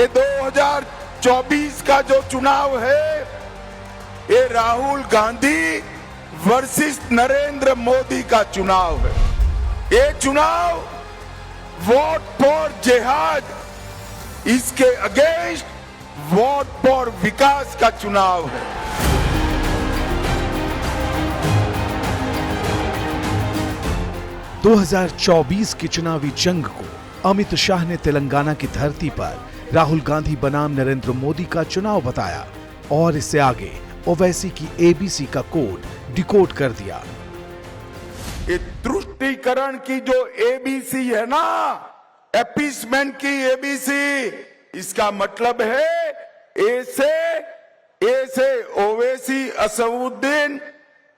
ये 2024 का जो चुनाव है, ये राहुल गांधी वर्सेस नरेंद्र मोदी का चुनाव है। ये चुनाव वोट फॉर जिहाद, इसके अगेंस्ट वोट फॉर विकास का चुनाव है। दो 2024 की चुनावी जंग को अमित शाह ने तेलंगाना की धरती पर राहुल गांधी बनाम नरेंद्र मोदी का चुनाव बताया और इससे आगे ओवैसी की एबीसी का कोड डिकोड कर दिया। ये तुष्टीकरण की जो एबीसी है ना, अपीसमेंट की एबीसी, इसका मतलब है ए से ओवैसी असदुद्दीन,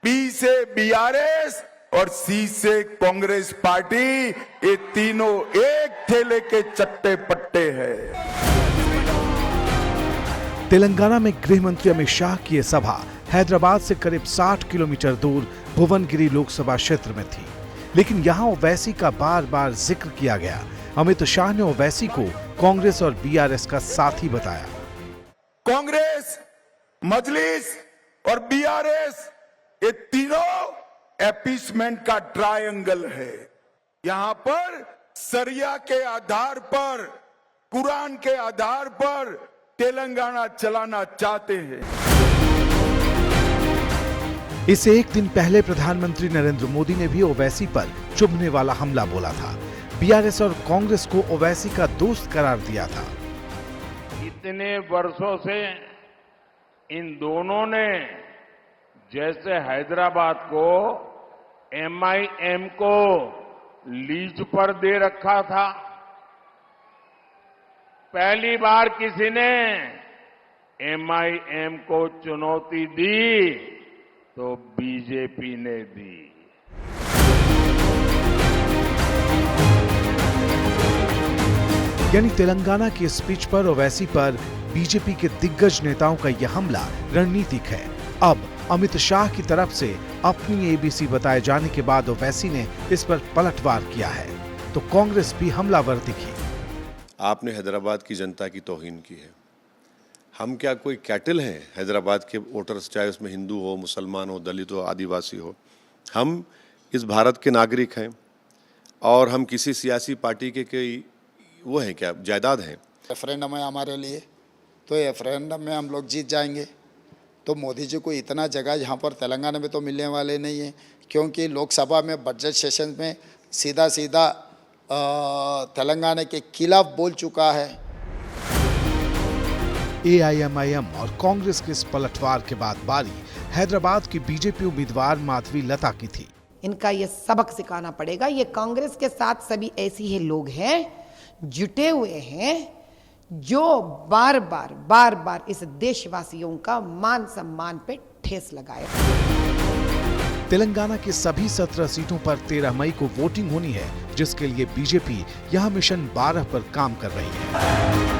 बी से बीआरएस और सी से कांग्रेस पार्टी, ये तीनों एक ठेले के चट्टे पट्टे हैं। तेलंगाना में गृह मंत्री अमित शाह की यह सभा हैदराबाद से करीब 60 किलोमीटर दूर भुवनगिरी लोकसभा क्षेत्र में थी, लेकिन यहां ओवैसी का बार बार जिक्र किया गया। अमित शाह ने ओवैसी को कांग्रेस और बीआरएस का साथी बताया। कांग्रेस, मजलिस और बीआरएस, ये तीनों अपीसमेंट का ट्रायंगल है। यहां पर सरिया के आधार पर, कुरान के आधार पर तेलंगाना चलाना चाहते हैं। इससे एक दिन पहले प्रधानमंत्री नरेंद्र मोदी ने भी ओवैसी पर चुभने वाला हमला बोला था। बीआरएस और कांग्रेस को ओवैसी का दोस्त करार दिया था। इतने वर्षों से इन दोनों ने जैसे हैदराबाद को एमआईएम को लीज पर दे रखा था, पहली बार किसी ने एमआईएम को चुनौती दी तो बीजेपी ने दी। यानी तेलंगाना की स्पीच पर ओवैसी पर बीजेपी के दिग्गज नेताओं का यह हमला रणनीतिक है। अब अमित शाह की तरफ से अपनी एबीसी बताए जाने के बाद ओवैसी ने इस पर पलटवार किया है, तो कांग्रेस भी हमलावर दिखी। आपने हैदराबाद की जनता की तौहीन की है। हम क्या कोई कैटल हैं हैदराबाद के वोटर्स, चाहे उसमें हिंदू हो, मुसलमान हो, दलित हो, आदिवासी हो। हम इस भारत के नागरिक हैं और हम किसी सियासी पार्टी के वो हैं क्या, जायदाद हैं। रेफरेंडम है हमारे लिए, तो रेफरेंडम में हम लोग जीत जाएंगे। तो मोदी जी को इतना जगह यहाँ पर तेलंगाना में तो मिलने वाले नहीं है, क्योंकि लोकसभा में बजट सेशन में सीधा सीधा तेलंगाना के खिलाफ बोल चुका है। एआईएमआईएम और कांग्रेस के इस पलटवार के बाद बारी हैदराबाद की बीजेपी उम्मीदवार माधवी लता की थी। इनका ये सबक सिखाना पड़ेगा। ये कांग्रेस के साथ सभी ऐसे ही लोग हैं, जुटे हुए हैं, जो बार बार इस देशवासियों का मान सम्मान पे ठेस लगाए। तेलंगाना की सभी 17 सीटों पर 13 मई को वोटिंग होनी है, जिसके लिए बीजेपी यहां मिशन 12 पर काम कर रही है।